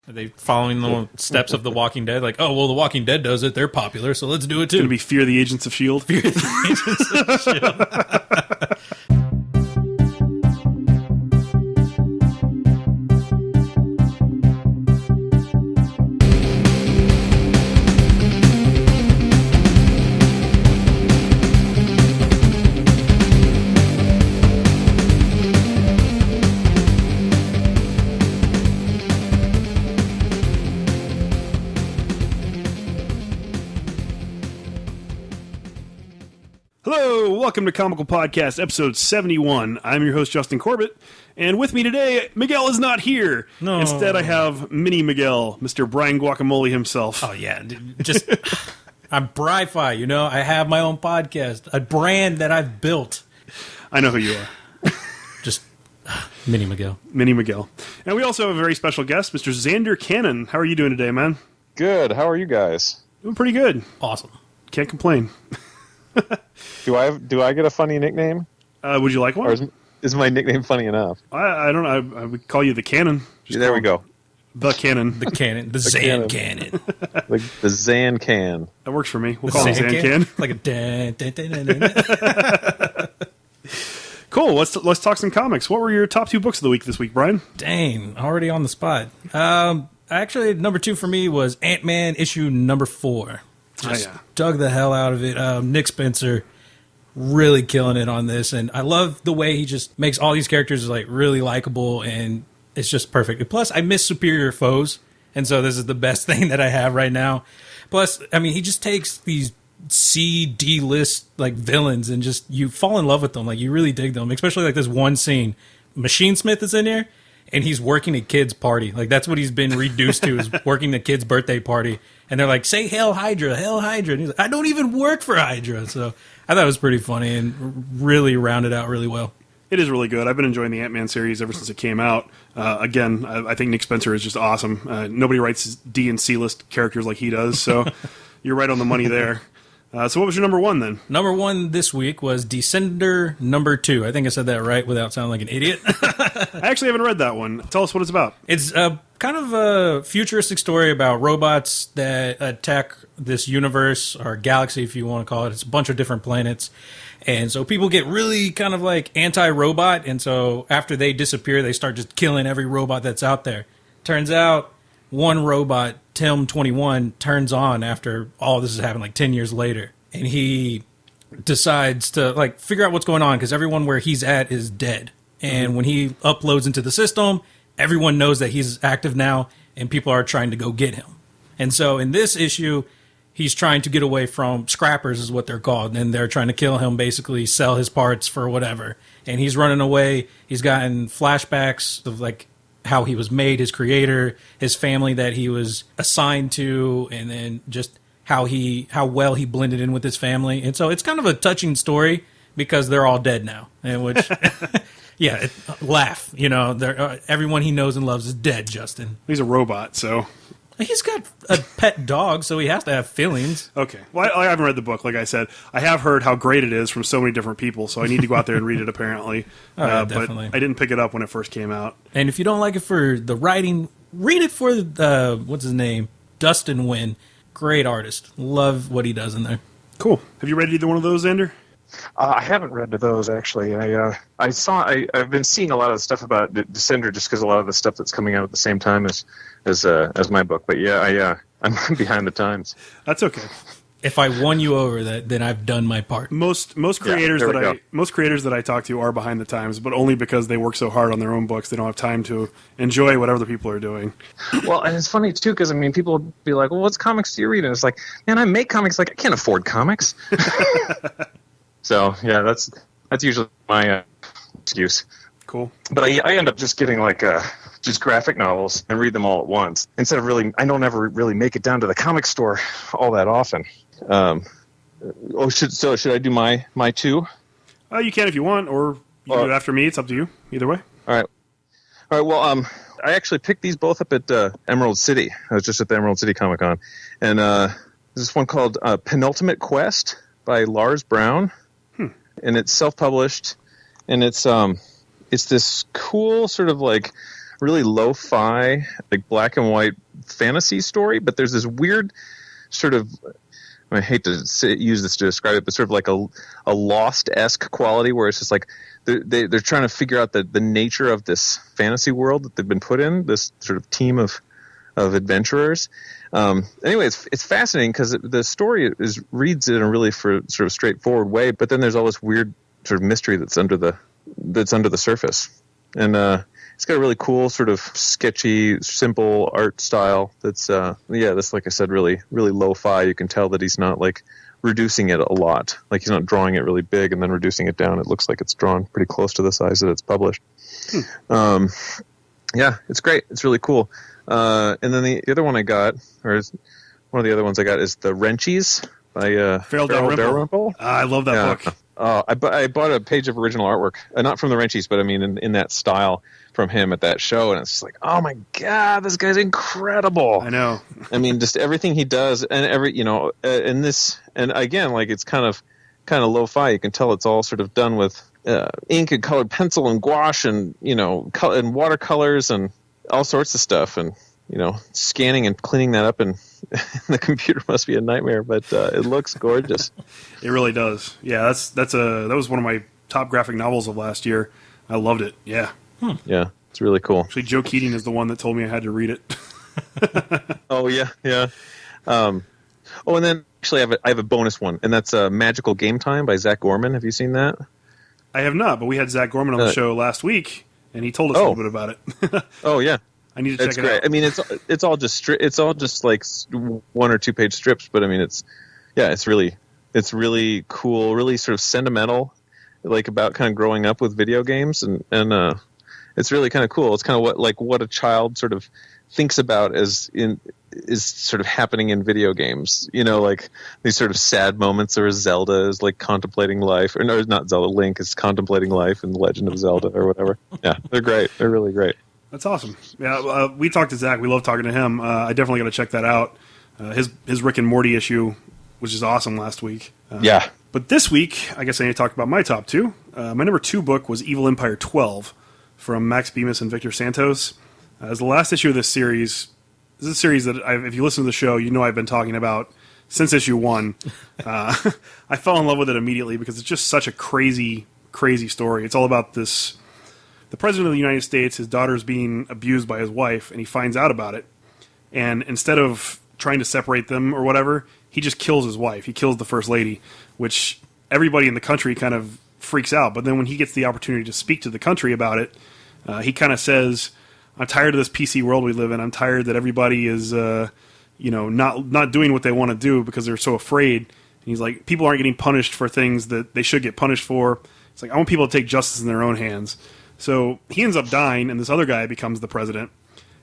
Are they following the steps of The Walking Dead? Like, oh, well, The Walking Dead does it. They're popular, so let's do it too. It's going to be Fear the Agents of S.H.I.E.L.D. Fear the Agents of S.H.I.E.L.D. Hello, welcome to Comical Podcast, episode 71. I'm your host, Justin Corbett, and with me today, Miguel is not here. No. Instead, I have Mini Miguel, Mr. Bryan Guacamole himself. Oh, yeah. Just, I'm Bry-Fy, you know? I have my own podcast, a brand that I've built. I know who you are. Just, Mini Miguel. Mini Miguel. And we also have a very special guest, Mr. Zander Cannon. How are you doing today, man? Good. How are you guys? Doing pretty good. Awesome. Can't complain. Do I get a funny nickname? Would you like one? Or is my nickname funny enough? I don't know. I would call you the Cannon. Just there we go. The Cannon. The Cannon. The ZANCAN. Like the ZANCAN. That works for me. We'll call him ZANCAN. Like a dun, dun, dun, dun, dun. Cool. Let's talk some comics. What were your top two books of the week this week, Brian? Dang, already on the spot. Actually, number 2 for me was Ant-Man issue number 4. Just dug the hell out of it. Nick Spencer really killing it on this, and I love the way he just makes all these characters like really likable, and it's just perfect. And plus, I miss Superior Foes, and so this is the best thing that I have right now. Plus, I mean, he just takes these C-D list like villains, and just you fall in love with them. Like you really dig them, especially like this one scene. Machine Smith is in here, and he's working a kid's party. Like that's what he's been reduced to, is working the kid's birthday party. And they're like, say Hail Hydra, Hail Hydra. And he's like, I don't even work for Hydra. So I thought it was pretty funny and really rounded out really well. It is really good. I've been enjoying the Ant-Man series ever since it came out. Again, I think Nick Spencer is just awesome. Nobody writes D and C list characters like he does. So you're right on the money there. So what was your number 1 then? Number 1 this week was Descender number 2. I think I said that right without sounding like an idiot. I actually haven't read that one. Tell us what it's about. It's kind of a futuristic story about robots that attack this universe, or galaxy if you want to call it. It's a bunch of different planets. And so people get really kind of like anti-robot. And so after they disappear, they start just killing every robot that's out there. Turns out one robot, Tim 21, turns on after all this has happened, like 10 years later. And he decides to like figure out what's going on, because everyone where he's at is dead. And when he uploads into the system, everyone knows that he's active now, and people are trying to go get him. And so in this issue, he's trying to get away from scrappers, is what they're called, and they're trying to kill him, basically sell his parts for whatever. And he's running away. He's gotten flashbacks of like how he was made, his creator, his family that he was assigned to, and then just how well he blended in with his family. And so it's kind of a touching story because they're all dead now, and which yeah, laugh. You know, everyone he knows and loves is dead, Justin. He's a robot, so he's got a pet dog, so he has to have feelings. Okay. Well, I haven't read the book, like I said. I have heard how great it is from so many different people, so I need to go out there and read it, apparently. Definitely. But I didn't pick it up when it first came out. And if you don't like it for the writing, read it for, what's his name? Dustin Nguyen. Great artist. Love what he does in there. Cool. Have you read either one of those, Zander? I haven't read those, actually. I've been seeing a lot of stuff about Descender just because a lot of the stuff that's coming out at the same time as my book. But yeah, I'm behind the times. That's okay. If I won you over, then I've done my part. Most creators that I talk to are behind the times, but only because they work so hard on their own books, they don't have time to enjoy what other people are doing. Well, and it's funny too, because I mean, people will be like, "Well, what comics do you read?" And it's like, "Man, I make comics. Like, I can't afford comics." So yeah, that's usually my excuse. Cool. But I end up just getting like just graphic novels and read them all at once instead of really. I don't ever really make it down to the comic store all that often. Should I do my 2? You can if you want, or you can do it after me. It's up to you. Either way. All right. Well, I actually picked these both up at Emerald City. I was just at the Emerald City Comic Con, and there's this one called Penultimate Quest by Lars Brown. And it's self-published, and it's this cool sort of like really lo-fi, like black and white fantasy story, but there's this weird sort of, I hate to use this to describe it, but sort of like a Lost-esque quality where it's just like they're trying to figure out the nature of this fantasy world that they've been put in, this sort of team of adventurers. Anyway, it's fascinating because the story reads in a really sort of straightforward way, but then there's all this weird sort of mystery that's under the surface, and it's got a really cool sort of sketchy, simple art style. That's that's, like I said, really really lo-fi. You can tell that he's not like reducing it a lot, like he's not drawing it really big and then reducing it down. It looks like it's drawn pretty close to the size that it's published. It's great. It's really cool. And then the other one I got, one of the other ones I got, is the Wrenchies by Farrell Dalrymple. I love that book. I bought a page of original artwork, not from the Wrenchies, but I mean in that style from him at that show, and it's just like, oh my god, this guy's incredible. I know. I mean, just everything he does, and and again, like it's kind of lo-fi. You can tell it's all sort of done with ink and colored pencil and gouache and and watercolors and all sorts of stuff, and scanning and cleaning that up and the computer must be a nightmare, but it looks gorgeous. It really does. Yeah, that was one of my top graphic novels of last year. I loved it. Yeah. Yeah, it's really cool. Actually, Joe Keating is the one that told me I had to read it. Oh yeah. And then actually I have a bonus one, and that's Magical Game Time by Zach Gorman. Have you seen that? I have not, but we had Zach Gorman on the show last week, and he told us a little bit about it. Oh yeah. I need to check it out. I mean, it's all just like 1 or 2 page strips, but I mean, it's really cool, really sort of sentimental, like about kind of growing up with video games, and it's really kind of cool. It's kind of what a child sort of thinks about is sort of happening in video games. Like these sort of sad moments, or Zelda is like contemplating life, or no, not Zelda. Link is contemplating life in The Legend of Zelda or whatever. Yeah, they're great. They're really great. That's awesome. Yeah, we talked to Zach. We love talking to him. I definitely got to check that out. His Rick and Morty issue was just awesome last week. Yeah. But this week, I guess I need to talk about my top 2. My number 2 book was Evil Empire 12 from Max Bemis and Victor Santos. As the last issue of this series, this is a series that if you listen to the show, I've been talking about since issue 1. I fell in love with it immediately because it's just such a crazy, crazy story. It's all about the President of the United States, his daughter's being abused by his wife, and he finds out about it. And instead of trying to separate them or whatever, he just kills his wife. He kills the First Lady, which everybody in the country kind of freaks out. But then when he gets the opportunity to speak to the country about it, he kind of says, I'm tired of this PC world we live in. I'm tired that everybody is not doing what they want to do because they're so afraid. And he's like, people aren't getting punished for things that they should get punished for. It's like, I want people to take justice in their own hands. So he ends up dying, and this other guy becomes the president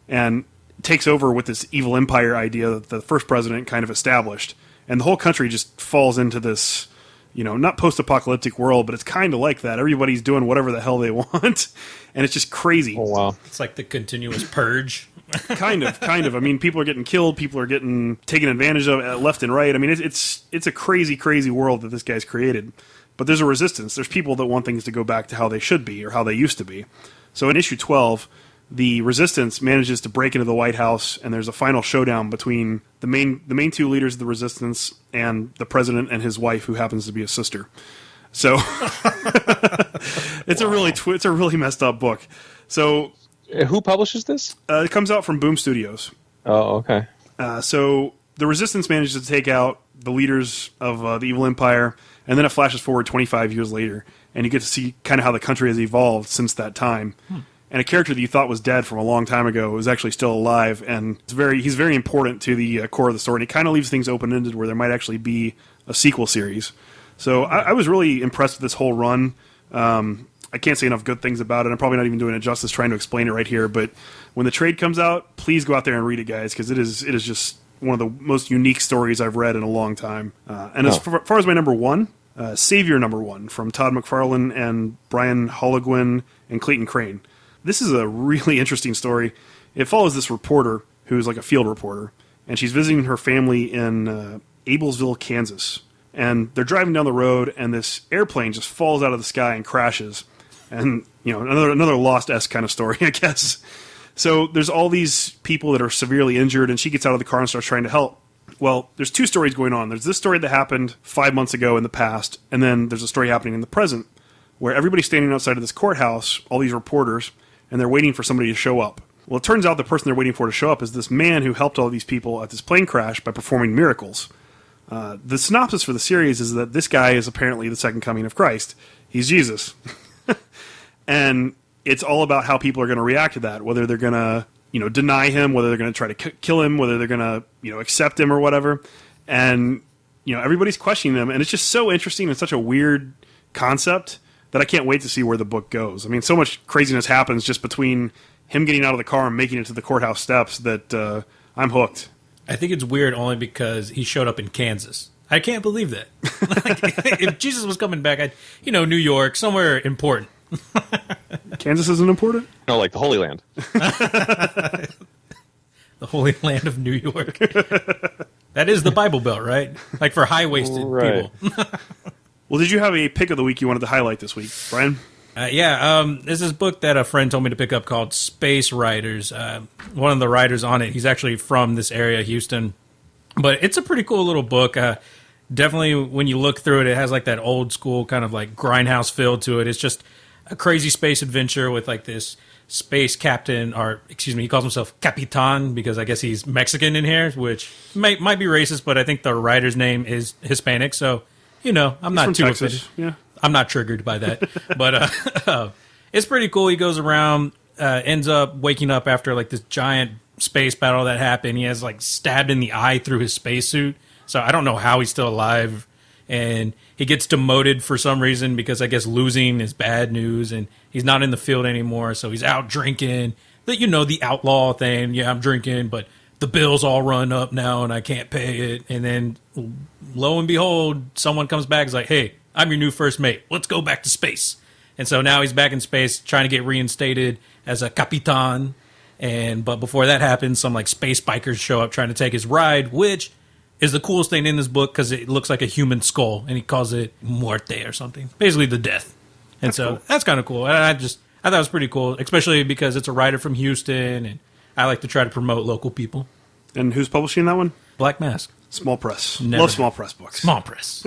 and takes over with this evil empire idea that the first president kind of established. And the whole country just falls into this, not post-apocalyptic world, but it's kind of like that. Everybody's doing whatever the hell they want, and it's just crazy. Oh, wow. It's like the continuous purge. Kind of. I mean, people are getting killed. People are getting taken advantage of left and right. I mean, it's a crazy, crazy world that this guy's created. But there's a resistance. There's people that want things to go back to how they should be or how they used to be. So in issue 12, the resistance manages to break into the White House, and there's a final showdown between the main 2 leaders of the resistance and the president and his wife, who happens to be his sister. So it's a really messed up book. So who publishes this? It comes out from Boom Studios. Oh, okay. So the resistance manages to take out the leaders of the evil empire. And then it flashes forward 25 years later, and you get to see kind of how the country has evolved since that time. And a character that you thought was dead from a long time ago is actually still alive, and he's very important to the core of the story. And it kind of leaves things open-ended where there might actually be a sequel series. So I was really impressed with this whole run. I can't say enough good things about it. I'm probably not even doing it justice trying to explain it right here. But when the trade comes out, please go out there and read it, guys, because it is just one of the most unique stories I've read in a long time. As far as my number 1, Savior number 1 from Todd McFarlane and Brian Hologwin and Clayton Crane. This is a really interesting story. It follows this reporter who's like a field reporter, and she's visiting her family in Ablesville, Kansas. And they're driving down the road, and this airplane just falls out of the sky and crashes. And, another Lost-esque kind of story, I guess. So there's all these people that are severely injured, and she gets out of the car and starts trying to help. Well, there's two stories going on. There's this story that happened 5 months ago in the past, and then there's a story happening in the present where everybody's standing outside of this courthouse, all these reporters, and they're waiting for somebody to show up. Well, it turns out the person they're waiting for to show up is this man who helped all these people at this plane crash by performing miracles. The synopsis for the series is that this guy is apparently the second coming of Christ. He's Jesus. And it's all about how people are going to react to that, whether they're going to, deny him, whether they're going to try to kill him, whether they're going to, accept him or whatever. And, everybody's questioning them. And it's just so interesting and such a weird concept that I can't wait to see where the book goes. I mean, so much craziness happens just between him getting out of the car and making it to the courthouse steps that I'm hooked. I think it's weird only because he showed up in Kansas. I can't believe that. If Jesus was coming back, New York, somewhere important. Kansas isn't important? No, like the Holy Land. The Holy Land of New York. That is the Bible Belt, right? Like for high-waisted people. Well, did you have a pick of the week you wanted to highlight this week, Brian? There's this book that a friend told me to pick up called Space Riders. One of the writers on it, he's actually from this area, Houston. But it's a pretty cool little book. Definitely, when you look through it, it has like that old school kind of like grindhouse feel to it. It's just a crazy space adventure with like this space captain, or excuse me, he calls himself Capitan because I guess he's Mexican in here, which might be racist, but I think the writer's name is Hispanic, so I'm not too offended. Yeah. I'm not triggered by that, but it's pretty cool. He goes around, ends up waking up after like this giant space battle that happened. He has like stabbed in the eye through his spacesuit, so I don't know how he's still alive. And he gets demoted for some reason because I guess losing is bad news, and he's not in the field anymore. So he's out drinking. The outlaw thing. Yeah, I'm drinking, but the bills all run up now, and I can't pay it. And then, lo and behold, someone comes back and is like, "Hey, I'm your new first mate. Let's go back to space." And so now he's back in space trying to get reinstated as a Capitan. But before that happens, some like space bikers show up trying to take his ride, which is the coolest thing in this book because it looks like a human skull, and he calls it Muerte or something. Basically the death. And that's kind of cool. And I thought it was pretty cool, especially because it's a writer from Houston, and I like to try to promote local people. And who's publishing that one? Black Mask. Small press. Never. Love small press books. Small press.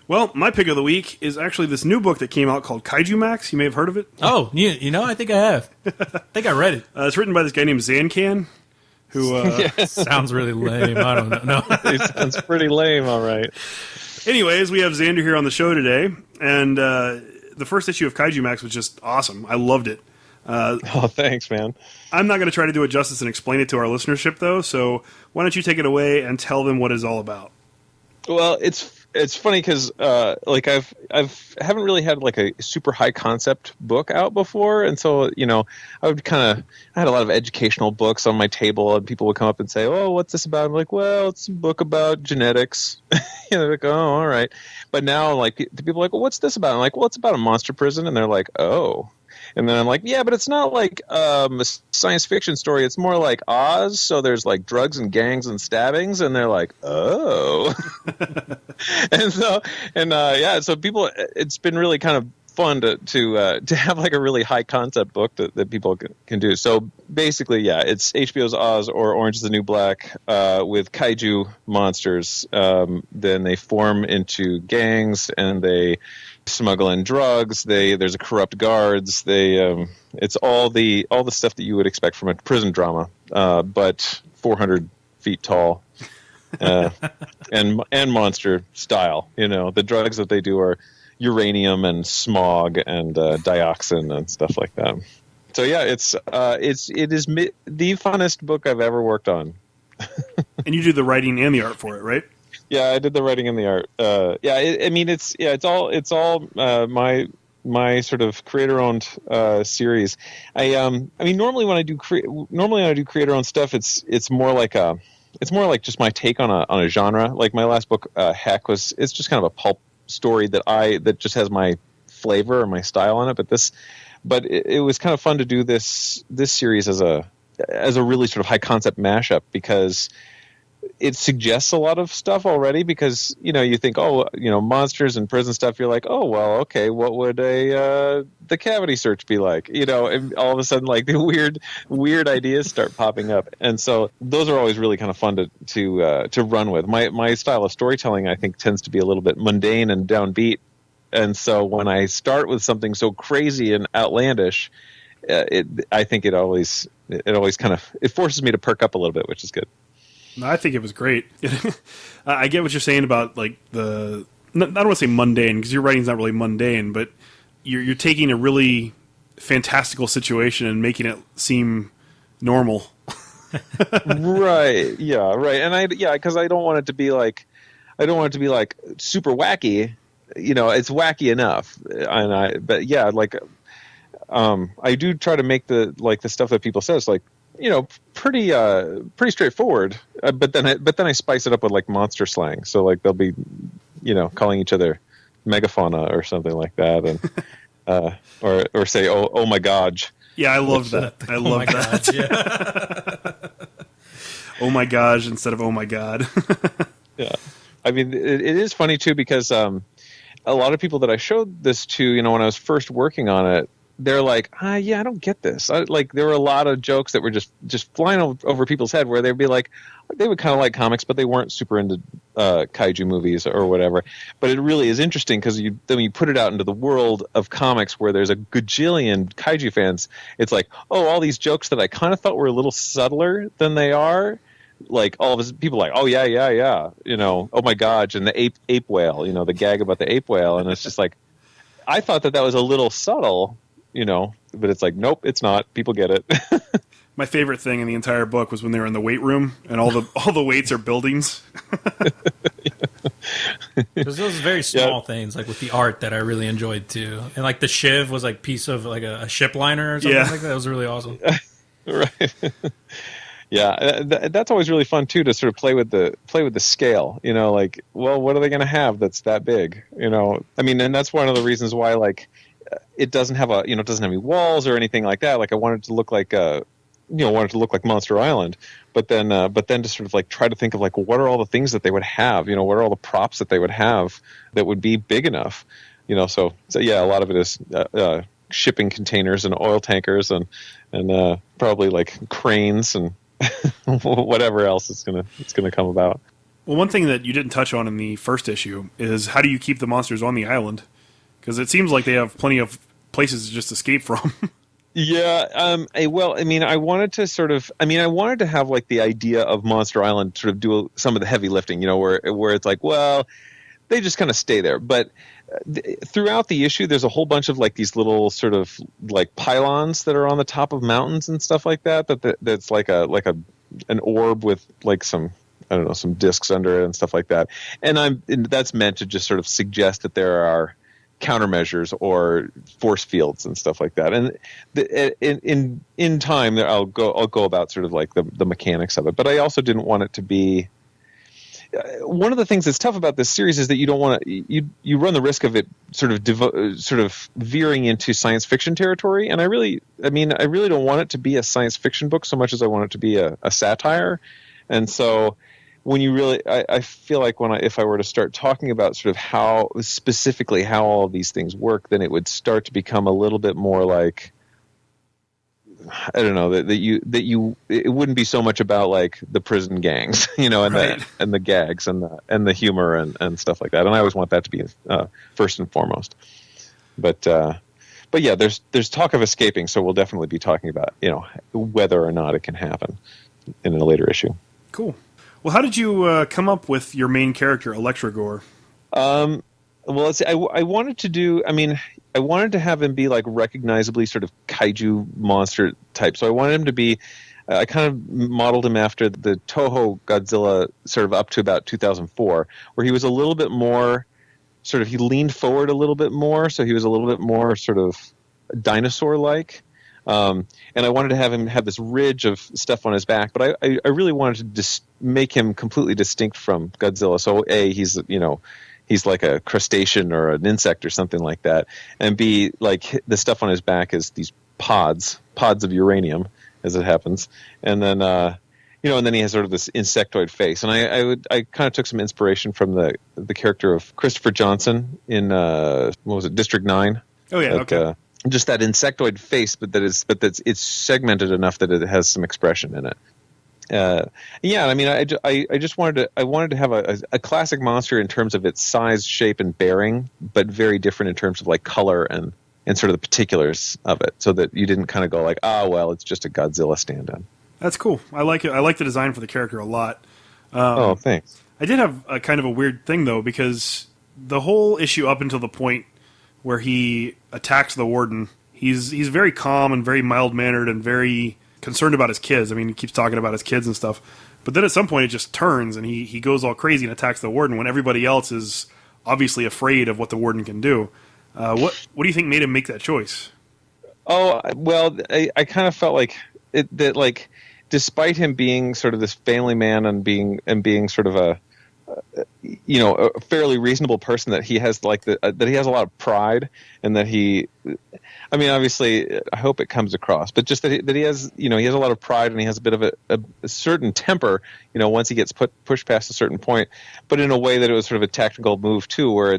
Well, my pick of the week is actually this new book that came out called Kaijumax. You may have heard of it. Oh, I think I have. I think I read it. It's written by this guy named ZANCAN, who... Sounds really lame. I don't know. No. It sounds pretty lame, all right. Anyways, we have Zander here on the show today, and the first issue of Kaijumax was just awesome. I loved it. Oh, thanks, man. I'm not going to try to do it justice and explain it to our listenership, though, so why don't you take it away and tell them what it's all about? Well, it's funny because I haven't really had like a super high concept book out before, and so I had a lot of educational books on my table, and people would come up and say, "Oh, what's this about?" I'm like, "Well, it's a book about genetics." They're like, "Oh, all right," but now like the people are like, "Well, what's this about?" I'm like, "Well, it's about a monster prison," and they're like, "Oh." And then I'm like, yeah, but it's not like a science fiction story. It's more like Oz. So there's like drugs and gangs and stabbings. And they're like, oh. So people, it's been really kind of fun to have like a really high concept book that people can do. So basically, yeah, it's HBO's Oz or Orange is the New Black with kaiju monsters. Then they form into gangs and they smuggle in drugs. There's a corrupt guards. It's all the stuff that you would expect from a prison drama, but 400 feet tall, and monster style. The drugs that they do are uranium and smog and dioxin and stuff like that. So yeah, it is the funnest book I've ever worked on. And you do the writing and the art for it, right? Yeah, I did the writing and the art. It's all my sort of creator-owned series. Normally when I do creator-owned stuff, it's more like just my take on a genre. Like my last book, Heck, it's just kind of a pulp story that just has my flavor or my style on it. But it was kind of fun to do this series as a really sort of high concept mashup because it suggests a lot of stuff already because, you think, monsters and prison stuff. You're like, oh, well, okay, what would the cavity search be like? And all of a sudden, like, the weird ideas start popping up. And so those are always really kind of fun to run with. My style of storytelling, I think, tends to be a little bit mundane and downbeat. And so when I start with something so crazy and outlandish, I think it always kind of, it forces me to perk up a little bit, which is good. No, I think it was great. I get what you're saying about like I don't want to say mundane because your writing's not really mundane, but you're taking a really fantastical situation and making it seem normal. Right. Yeah. Right. And because I don't want it to be like super wacky. It's wacky enough, I do try to make the stuff that people say is like, pretty straightforward. But then I spice it up with like monster slang. So like they'll be, calling each other megafauna or something like that, and or say oh my god. Yeah, I love that. I love that. Yeah. Oh my gosh instead of oh my god. Yeah, I mean it is funny too because a lot of people that I showed this to, when I was first working on it, they're like, I don't get this. There were a lot of jokes that were just flying over people's head where they'd be like, they would kind of like comics, but they weren't super into kaiju movies or whatever. But it really is interesting because then you put it out into the world of comics where there's a gajillion kaiju fans. It's like, oh, all these jokes that I kind of thought were a little subtler than they are. Like all of his people like, oh yeah, oh my gosh, and the ape whale, the gag about the ape whale, and it's just like, I thought that was a little subtle, but it's like, nope, it's not. People get it. My favorite thing in the entire book was when they were in the weight room and all the weights are buildings. There's those very small things, like with the art, that I really enjoyed too, and like the shiv was like piece of like a ship liner or something like that. It was really awesome. Right. Yeah, that's always really fun too, to sort of play with the scale. Like, well, what are they going to have that's that big? I mean, and that's one of the reasons why like it doesn't have it doesn't have any walls or anything like that. Like I wanted to look like Monster Island, but then to sort of like try to think of like what are all the things that they would have? What are all the props that they would have that would be big enough? So yeah, a lot of it is shipping containers and oil tankers and probably like cranes and whatever else it's gonna come about. Well, one thing that you didn't touch on in the first issue is how do you keep the monsters on the island? Because it seems like they have plenty of places to just escape from. Yeah. I wanted to have like the idea of Monster Island sort of do some of the heavy lifting, where it's like, well, they just kind of stay there. But throughout the issue, there's a whole bunch of like these little sort of like pylons that are on the top of mountains and stuff like that. That's like an orb with like some discs under it and stuff like that. And that's meant to just sort of suggest that there are countermeasures or force fields and stuff like that. And in time, I'll go about sort of like the mechanics of it. But I also didn't want it to be. One of the things that's tough about this series is that you don't want to. You run the risk of it sort of veering into science fiction territory. And I really don't want it to be a science fiction book so much as I want it to be a satire. And so when you really, I feel like if I were to start talking about sort of how all of these things work, then it would start to become a little bit more like, I don't know, it wouldn't be so much about like the prison gangs, and right. and the gags and the humor and stuff like that. And I always want that to be first and foremost. But yeah, there's talk of escaping, so we'll definitely be talking about whether or not it can happen in a later issue. Cool. Well, how did you come up with your main character, Electrogore? Well, let's see. I wanted to have him be like recognizably sort of kaiju monster type. So I wanted him to be. I kind of modeled him after the Toho Godzilla, sort of up to about 2004, where he was a little bit more sort of. He leaned forward a little bit more, so he was a little bit more sort of dinosaur-like. And I wanted to have him have this ridge of stuff on his back, but I really wanted to make him completely distinct from Godzilla. So he's like a crustacean or an insect or something like that, and B, like the stuff on his back is these pods of uranium, as it happens, and then and then he has sort of this insectoid face. And I kind of took some inspiration from the character of Christopher Johnson in what was it, District 9? Oh yeah, okay. Just that insectoid face, but it's segmented enough that it has some expression in it. I mean, I just wanted to have a classic monster in terms of its size, shape, and bearing, but very different in terms of like color and sort of the particulars of it, so that you didn't kind of go like, well, it's just a Godzilla stand-in. That's cool. I like it. I like the design for the character a lot. Thanks. I did have a kind of a weird thing though, because the whole issue up until the point where he attacks the warden, he's very calm and very mild-mannered and very concerned about his kids. I mean, he keeps talking about his kids and stuff. But then at some point it just turns and he goes all crazy and attacks the warden when everybody else is obviously afraid of what the warden can do. What do you think made him make that choice? Oh, well, I kind of felt like that like despite him being sort of this family man and being sort of a fairly reasonable person, that he has like that he has a lot of pride, and that I mean, obviously, I hope it comes across, but just that he has, he has a lot of pride, and he has a bit of a certain temper, once he gets pushed past a certain point, but in a way that it was sort of a tactical move too, where he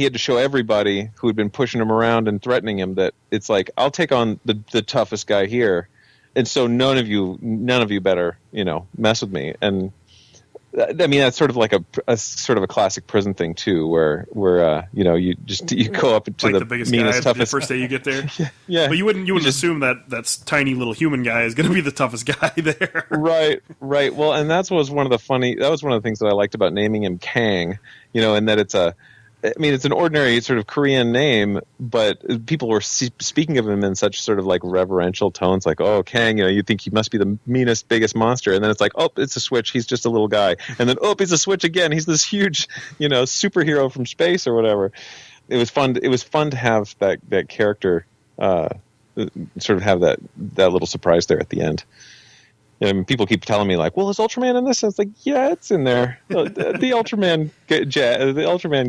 had to show everybody who had been pushing him around and threatening him that it's like, I'll take on the toughest guy here, and so none of you better, mess with me. And I mean, that's sort of like a sort of a classic prison thing too, where you go up to like the biggest meanest, guy toughest. The first day you get there. Yeah. But you wouldn't assume that's tiny little human guy is going to be the toughest guy there. Right. Well, and that was one of the things that I liked about naming him Kang, and that it's an ordinary sort of Korean name, but people were speaking of him in such sort of like reverential tones, like, oh, Kang, you think he must be the meanest, biggest monster. And then it's like, oh, it's a switch. He's just a little guy. And then, oh, it's a switch again. He's this huge, superhero from space or whatever. It was fun. It was fun to have that character sort of have that little surprise there at the end. And people keep telling me like, "Well, is Ultraman in this?" And it's like, "Yeah, it's in there. The Ultraman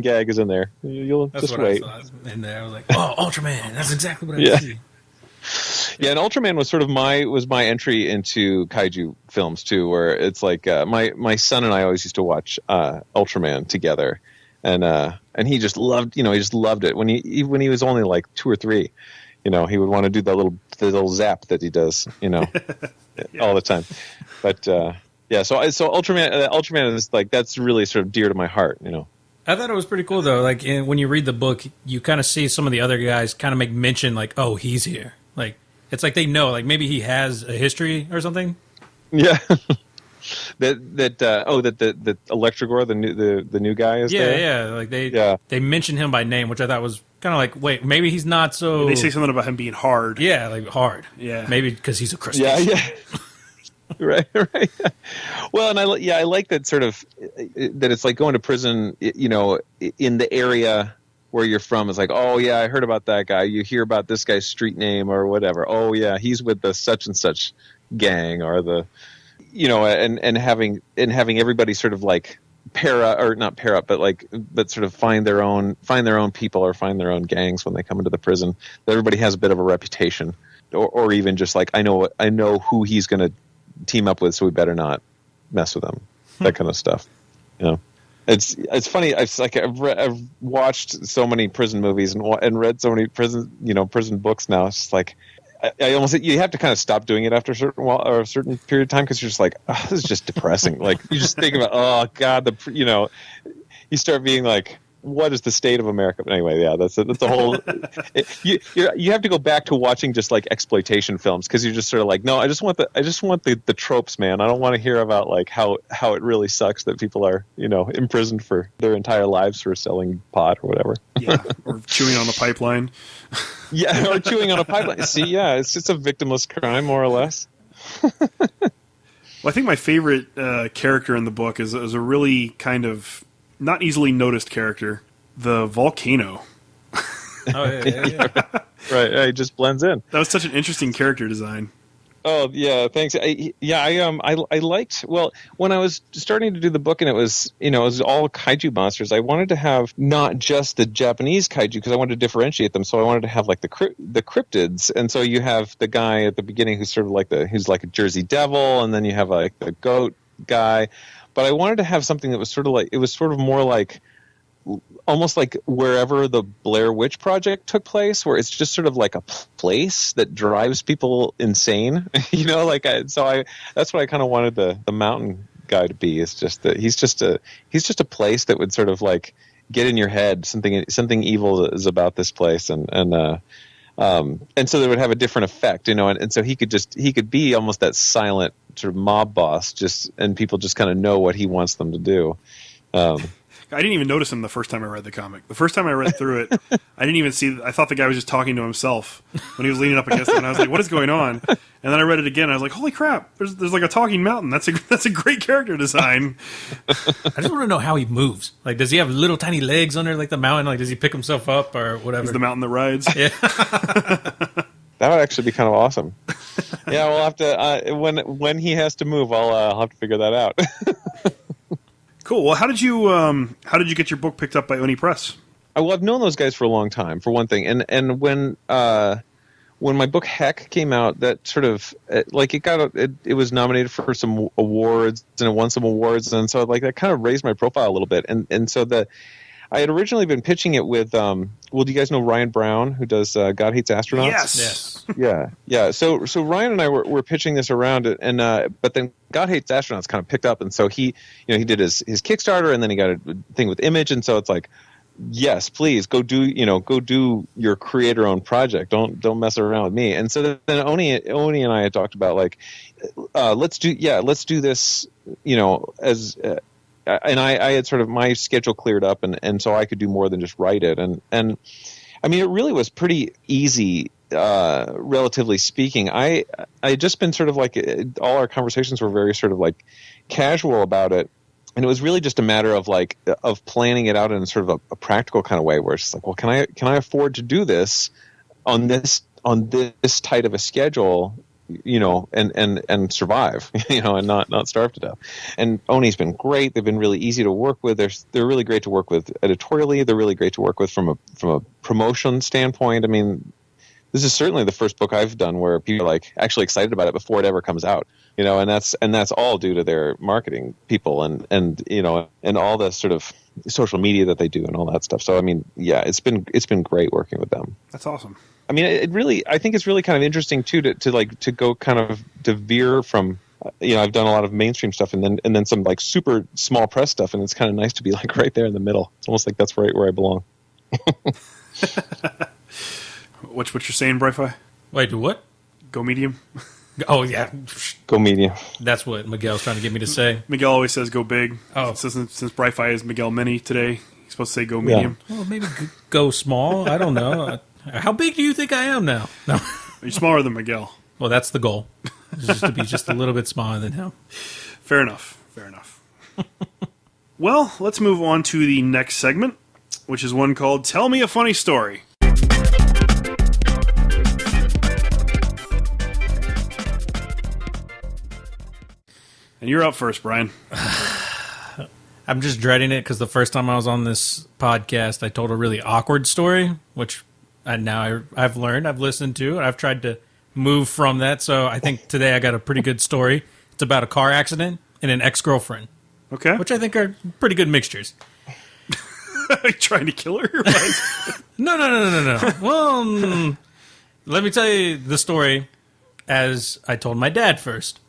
gag is in there. You'll That's just what wait." I saw in there. I was like, "Oh, Ultraman! That's exactly what I see." Yeah, and Ultraman was sort of my entry into kaiju films too, where it's like my son and I always used to watch Ultraman together, and he just loved it when he was only like 2 or 3. He would want to do the little zap that he does, all the time. But so Ultraman is like, that's really sort of dear to my heart, I thought it was pretty cool though. Like when you read the book, you kind of see some of the other guys kind of make mention like, "Oh, he's here." Like it's like they know, like maybe he has a history or something. Yeah. that Electrogore, the new guy is there. Yeah. Like they mention him by name, which I thought was kind of like, wait, maybe he's not so. They say something about him being hard. Yeah, like hard. Yeah, maybe because he's a crustacean. Yeah. Right. Well, and I like that sort of that it's like going to prison, in the area where you're from. Is like, oh yeah, I heard about that guy. You hear about this guy's street name or whatever. Oh yeah, he's with the such and such gang, or the, and having everybody sort of like not pair up, but sort of find their own people or find their own gangs when they come into the prison. That everybody has a bit of a reputation, or even just like, I know who he's going to team up with, so we better not mess with him. That kind of stuff. It's funny. I've watched so many prison movies and read so many prison books now. It's just like, I almost, you have to kind of stop doing it after a certain period of time, because you're just like, oh, this is just depressing. Like you just think about, oh God, you start being like, what is the state of America? But anyway, yeah, that's a whole. You have to go back to watching just like exploitation films, because you're just sort of like, no, I just want the tropes, man. I don't want to hear about like how it really sucks that people are imprisoned for their entire lives for selling pot or whatever. Yeah, or chewing on the pipeline. Yeah, or chewing on a pipeline. See, yeah, it's just a victimless crime, more or less. Well, I think my favorite character in the book is a really kind of not easily noticed character, the volcano. Oh yeah. Right, it just blends in. That was such an interesting character design. Oh yeah, thanks. I liked, well, when I was starting to do the book and it was all kaiju monsters. I wanted to have not just the Japanese kaiju because I wanted to differentiate them. So I wanted to have like the cryptids, and so you have the guy at the beginning who's sort of who's like a Jersey Devil, and then you have like the goat guy. But I wanted to have something that was sort of more like, almost like wherever the Blair Witch Project took place, where it's just sort of like a place that drives people insane, that's what I kind of wanted the mountain guy to be. It's just that he's just a place that would sort of like get in your head something evil is about this place, and so they would have a different effect, and so he could be almost that silent sort of mob boss, and people just kind of know what he wants them to do. I didn't even notice him the first time I read the comic. The first time I read through it, I didn't even see. I thought the guy was just talking to himself when he was leaning up against it, and I was like, "What is going on?" And then I read it again, and I was like, "Holy crap! There's like a talking mountain. That's a great character design." I just want to know how he moves. Like, does he have little tiny legs under like the mountain? Like, does he pick himself up or whatever? He's the mountain that rides. Yeah. That would actually be kind of awesome. Yeah, we'll have to when he has to move, I'll have to figure that out. Cool. Well, how did you get your book picked up by Oni Press? Well, I've known those guys for a long time, for one thing, and when my book Heck came out, that sort of it was nominated for some awards and it won some awards, and so like that kind of raised my profile a little bit, and so I had originally been pitching it with do you guys know Ryan Brown, who does God Hates Astronauts? Yes. Yeah. So Ryan and I were pitching this around it, and but then God Hates Astronauts kind of picked up, and so he did his Kickstarter, and then he got a thing with Image, and so it's like, yes, please go do your creator-owned project. Don't mess around with me. And so then Oni and I had talked about like, let's do this, as. And I had sort of my schedule cleared up, and so I could do more than just write it. And I mean, it really was pretty easy, relatively speaking. I had just been sort of like, all our conversations were very sort of like casual about it. And it was really just a matter of of planning it out in sort of a practical kind of way, where it's just like, well, can I afford to do this on this tight of a schedule, and survive, and not starve to death. And Oni's been great. They've been really easy to work with. They're really great to work with editorially. They're really great to work with from a promotion standpoint. I mean, this is certainly the first book I've done where people are like actually excited about it before it ever comes out, and that's all due to their marketing people and all the sort of social media that they do and all that stuff. So I mean, yeah, it's been great working with them. That's awesome. I mean, I think it's really kind of interesting too to go kind of to veer from, I've done a lot of mainstream stuff and then some like super small press stuff, and it's kind of nice to be like right there in the middle. It's almost like that's right where I belong. What you're saying, Bry-Fy? Wait, do what? Go medium. Oh yeah, go medium. That's what Miguel's trying to get me to say. Miguel always says go big. Oh, since Bry-Fy is Miguel Mini today, he's supposed to say go medium. Yeah. Well, maybe go small. I don't know. How big do you think I am now? No. You're smaller than Miguel. Well, that's the goal. Just to be just a little bit smaller than him. Fair enough. Well, let's move on to the next segment, which is one called Tell Me a Funny Story. And you're up first, Brian. I'm just dreading it because the first time I was on this podcast, I told a really awkward story, which I've learned, I've listened to, and I've tried to move from that. So I think today I got a pretty good story. It's about a car accident and an ex-girlfriend. Okay. Which I think are pretty good mixtures. Trying to kill her? No. Well, let me tell you the story as I told my dad first.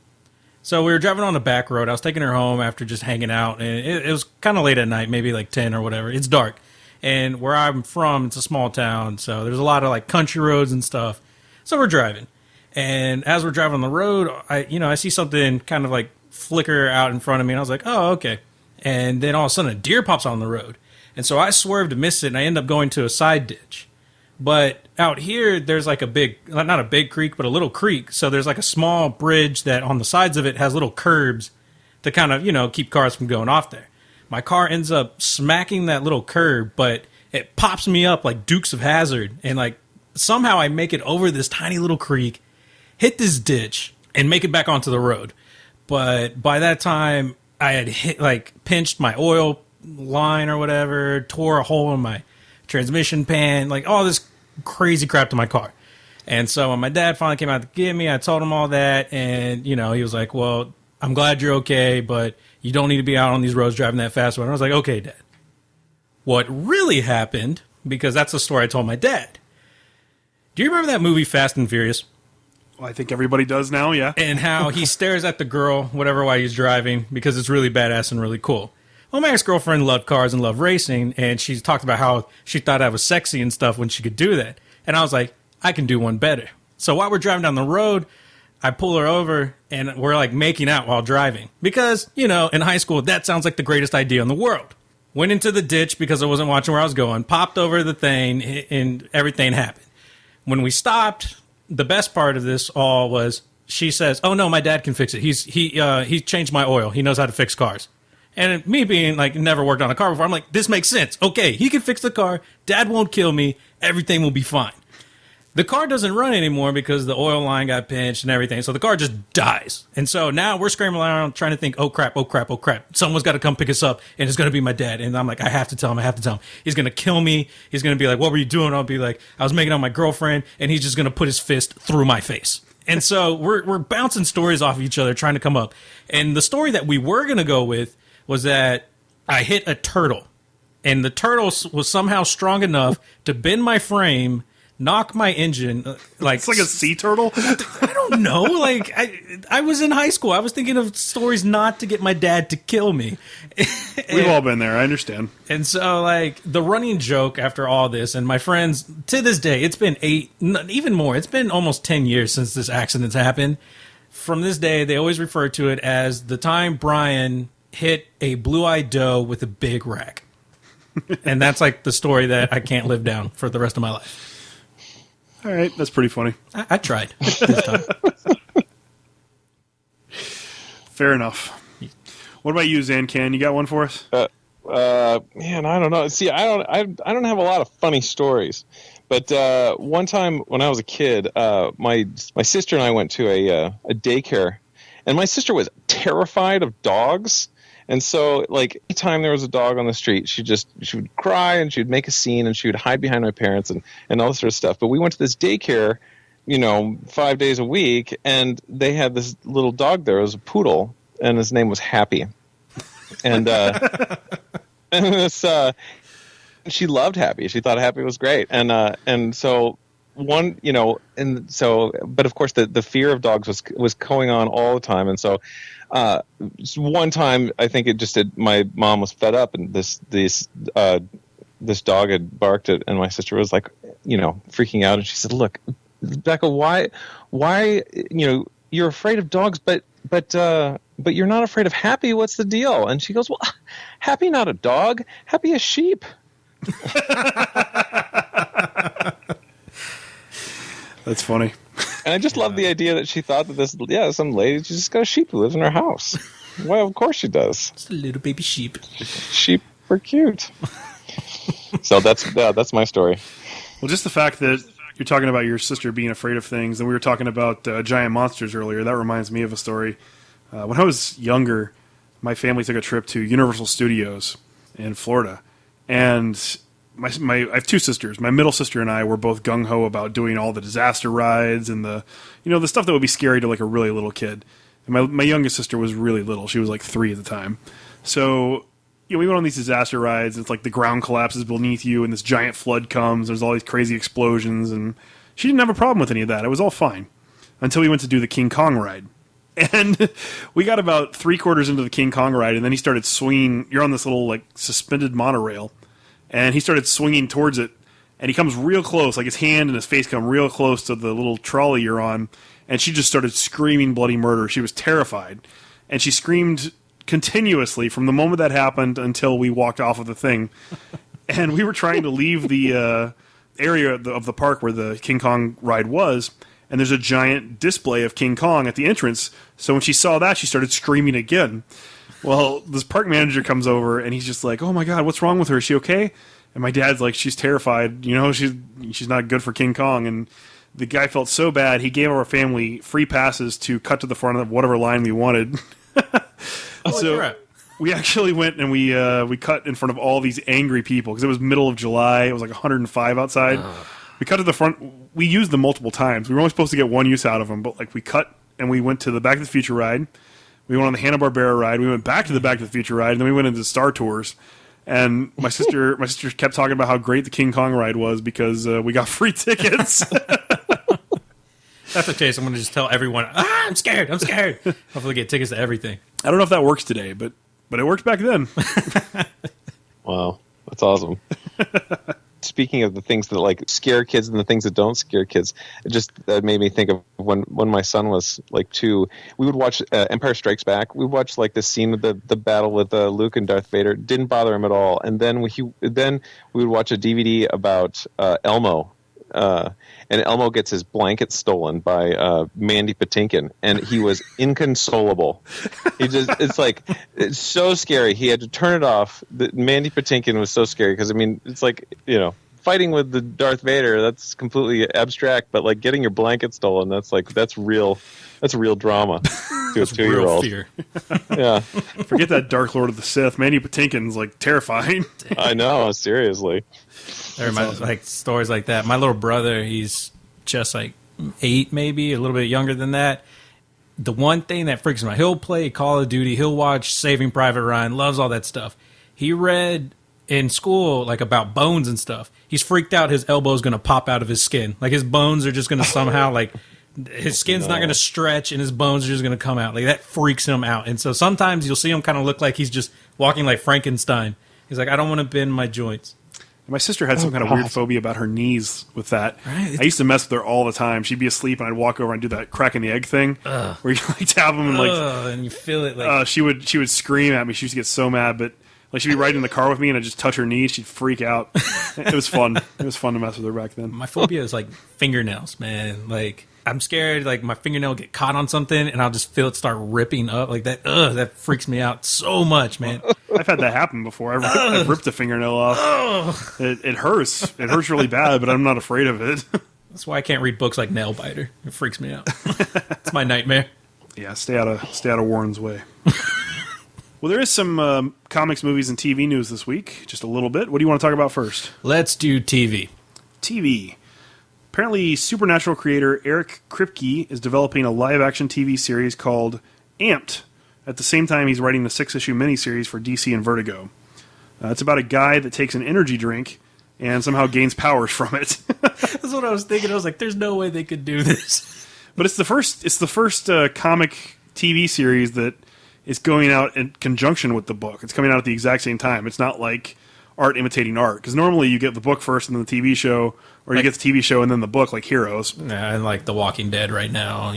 So we were driving on a back road. I was taking her home after just hanging out, and it was kind of late at night, maybe like 10 or whatever. It's dark. And where I'm from, it's a small town, so there's a lot of like country roads and stuff. So we're driving. And as we're driving on the road, I see something kind of like flicker out in front of me, and I was like, oh, okay. And then all of a sudden a deer pops on the road. And so I swerved to miss it, and I end up going to a side ditch. But out here, there's like not a big creek, but a little creek. So there's like a small bridge that on the sides of it has little curbs to kind of, keep cars from going off there. My car ends up smacking that little curb, but it pops me up like Dukes of Hazzard. And like somehow I make it over this tiny little creek, hit this ditch, and make it back onto the road. But by that time, I had pinched my oil line or whatever, tore a hole in my transmission pan, like all this crazy crap to my car. And so when my dad finally came out to get me, I told him all that, and he was like, well, I'm glad you're okay, but you don't need to be out on these roads driving that fast. And I was like, okay, Dad. What really happened, because that's the story I told my dad. Do you remember that movie Fast and Furious? Well, I think everybody does now, yeah. And how he stares at the girl, whatever, while he's driving, because it's really badass and really cool. Well, my ex-girlfriend loved cars and loved racing, and she talked about how she thought I was sexy and stuff when she could do that. And I was like, I can do one better. So while we're driving down the road, I pull her over, and we're like making out while driving. Because, in high school, that sounds like the greatest idea in the world. Went into the ditch because I wasn't watching where I was going, popped over the thing, and everything happened. When we stopped, the best part of this all was she says, oh, no, my dad can fix it. He changed my oil. He knows how to fix cars. And me being like never worked on a car before, I'm like, this makes sense. Okay, he can fix the car. Dad won't kill me. Everything will be fine. The car doesn't run anymore because the oil line got pinched and everything. So the car just dies. And so now we're scrambling around trying to think, oh, crap. Someone's got to come pick us up, and it's going to be my dad. And I'm like, I have to tell him. He's going to kill me. He's going to be like, what were you doing? I'll be like, I was making out with my girlfriend, and he's just going to put his fist through my face. And so we're bouncing stories off of each other, trying to come up. And the story that we were going to go with was that I hit a turtle. And the turtle was somehow strong enough to bend my frame, knock my engine, it's like a sea turtle. I don't know. Like I was in high school. I was thinking of stories not to get my dad to kill me. We've all been there. I understand. And so, like, the running joke after all this, and my friends to this day, it's been even more. It's been almost 10 years since this accident's happened. From this day, they always refer to it as the time Brian hit a blue-eyed doe with a big rack. And that's like the story that I can't live down for the rest of my life. All right, that's pretty funny. I tried this time. Fair enough. What about you, ZANCAN? You got one for us? Man, I don't know. See, I don't have a lot of funny stories, but one time when I was a kid, my sister and I went to a daycare, and my sister was terrified of dogs. And so, like, anytime there was a dog on the street, she would cry, and she would make a scene, and she would hide behind my parents and all this sort of stuff. But we went to this daycare, 5 days a week, and they had this little dog there. It was a poodle, and his name was Happy. And she loved Happy. She thought Happy was great. And so but of course the fear of dogs was going on all the time. And so one time, I think my mom was fed up, and this dog had barked at, and my sister was like, freaking out, and she said, "Look, Becca, why, you're afraid of dogs, but you're not afraid of Happy. What's the deal?" And she goes, "Well, Happy not a dog. Happy a sheep." That's funny. And I just love the idea that she thought that some lady, she's just got a sheep who lives in her house. Well, of course she does. It's a little baby sheep. Sheep are cute. So that's my story. Well, just the fact that you're talking about your sister being afraid of things, and we were talking about giant monsters earlier, that reminds me of a story. When I was younger, my family took a trip to Universal Studios in Florida, and I have two sisters. My middle sister and I were both gung-ho about doing all the disaster rides and the stuff that would be scary to like a really little kid. And my youngest sister was really little. She was like 3 at the time. So, we went on these disaster rides. It's like the ground collapses beneath you and this giant flood comes. There's all these crazy explosions. And she didn't have a problem with any of that. It was all fine until we went to do the King Kong ride. And we got about 3/4 into the King Kong ride, and then he started swinging. You're on this little like suspended monorail. And he started swinging towards it, and he comes real close, like his hand and his face come real close to the little trolley you're on, and she just started screaming bloody murder. She was terrified, and she screamed continuously from the moment that happened until we walked off of the thing. And we were trying to leave the area of the park where the King Kong ride was, and there's a giant display of King Kong at the entrance, so when she saw that, she started screaming again. Well, this park manager comes over, and he's just like, "Oh my God, what's wrong with her? Is she okay?" And my dad's like, "She's terrified. She's not good for King Kong." And the guy felt so bad, he gave our family free passes to cut to the front of whatever line we wanted. So we actually went and we cut in front of all these angry people because it was middle of July. It was like 105 outside. We cut to the front. We used them multiple times. We were only supposed to get one use out of them, but like we cut and we went to the Back to the Future ride. We went on the Hanna-Barbera ride. We went back to the Back to the Future ride, and then we went into Star Tours. And my sister kept talking about how great the King Kong ride was because we got free tickets. That's the case. I'm going to just tell everyone, I'm scared. Hopefully get tickets to everything. I don't know if that works today, but it worked back then. Wow, that's awesome. Speaking of the things that like scare kids and the things that don't scare kids, it just made me think of when my son was like 2. We would watch Empire Strikes Back. We watched like the scene of the battle with Luke and Darth Vader. Didn't bother him at all. And then we would watch a DVD about Elmo. And Elmo gets his blanket stolen by Mandy Patinkin, and he was inconsolable. It's so scary. He had to turn it off. Mandy Patinkin was so scary because it's like fighting with the Darth Vader, that's completely abstract, but like getting your blanket stolen, that's real drama to a 2-year-old. Fear. Yeah, forget that Dark Lord of the Sith. Mandy Patinkin's like terrifying. I know, seriously. There reminds like stories like that. My little brother, he's just like 8, maybe a little bit younger than that. The one thing that freaks him out, he'll play Call of Duty, he'll watch Saving Private Ryan, loves all that stuff. He read in school like about bones and stuff. He's freaked out his elbow's going to pop out of his skin. Like his bones are just going to somehow like his skin's not going to stretch and his bones are just going to come out. Like that freaks him out. And so sometimes you'll see him kind of look like he's just walking like Frankenstein. He's like, I don't want to bend my joints. My sister had some kind of weird phobia about her knees with that. Right. I used to mess with her all the time. She'd be asleep, and I'd walk over and do that cracking the egg thing, where you like tap them and like, and you feel it like she would scream at me. She used to get so mad, but like she'd be riding in the car with me, and I'd just touch her knee. She'd freak out. It was fun. It was fun to mess with her back then. My phobia is like fingernails, man. Like I'm scared like my fingernail get caught on something and I'll just feel it start ripping up like that. That freaks me out so much, man. I've had that happen before. I've ripped a fingernail off. It hurts. It hurts really bad, but I'm not afraid of it. That's why I can't read books like Nail Biter. It freaks me out. It's my nightmare. Yeah, stay out of Warren's way. Well, there is some comics, movies, and TV news this week. Just a little bit. What do you want to talk about first? Let's do TV. TV. Apparently, Supernatural creator Eric Kripke is developing a live-action TV series called Amped. At the same time, he's writing the 6-issue miniseries for DC and Vertigo. It's about a guy that takes an energy drink and somehow gains powers from it. That's what I was thinking. I was like, "There's no way they could do this." But it's the first comic TV series that is going out in conjunction with the book. It's coming out at the exact same time. It's not like art imitating art, because normally you get the book first and then the TV show, or you get the TV show and then the book, like Heroes. Yeah, and like The Walking Dead right now,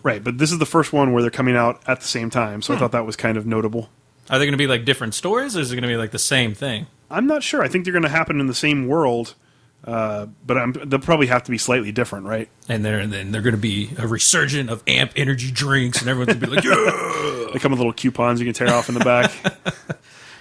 Right, but this is the first one where they're coming out at the same time, so I thought that was kind of notable. Are they going to be like different stories, or is it going to be like the same thing? I'm not sure. I think they're going to happen in the same world, but they'll probably have to be slightly different, right? And then they're going to be a resurgent of Amp energy drinks, and everyone's going to be like, yeah! They come with little coupons you can tear off in the back.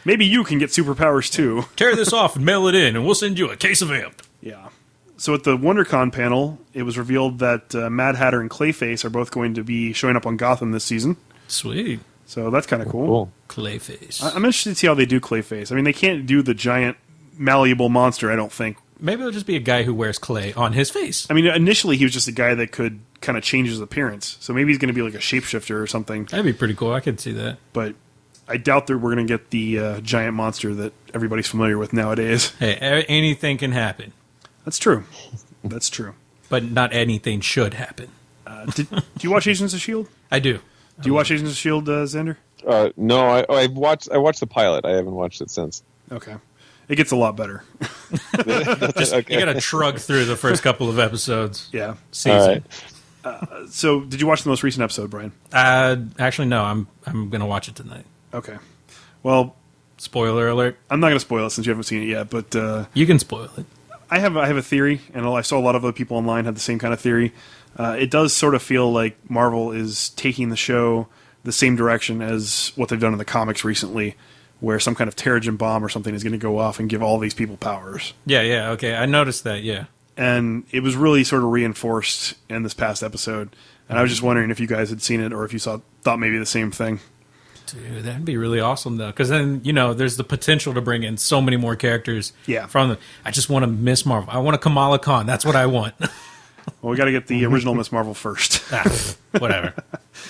Maybe you can get superpowers too. Tear this off and mail it in, and we'll send you a case of Amp. Yeah. So at the WonderCon panel, it was revealed that Mad Hatter and Clayface are both going to be showing up on Gotham this season. Sweet. So that's kind of cool. Clayface. I'm interested to see how they do Clayface. I mean, they can't do the giant malleable monster, I don't think. Maybe it'll just be a guy who wears clay on his face. I mean, initially he was just a guy that could kind of change his appearance. So maybe he's going to be like a shapeshifter or something. That'd be pretty cool. I could see that. But I doubt that we're going to get the giant monster that everybody's familiar with nowadays. Hey, anything can happen. That's true. That's true. But not anything should happen. Do you watch Agents of S.H.I.E.L.D.? I do. Do you watch Agents of S.H.I.E.L.D., Zander? No, I watched the pilot. I haven't watched it since. Okay. It gets a lot better. Okay. You got to shrug through the first couple of episodes. Yeah. Season. All right. So, did you watch the most recent episode, Brian? Actually, no. I'm going to watch it tonight. Okay. Well, Spoiler alert. I'm not going to spoil it since you haven't seen it yet, but You can spoil it. I have a theory, and I saw a lot of other people online had the same kind of theory. It does sort of feel like Marvel is taking the show the same direction as what they've done in the comics recently, where some kind of Terrigen bomb or something is going to go off and give all these people powers. Yeah, okay. I noticed that, yeah. and it was really sort of reinforced in this past episode. And I was just wondering if you guys had seen it or if you thought maybe the same thing. Dude, that'd be really awesome, though. Because then, there's the potential to bring in so many more characters from them. I just want a Miss Marvel. I want a Kamala Khan. That's what I want. Well, we got to get the original Miss Marvel first. Whatever.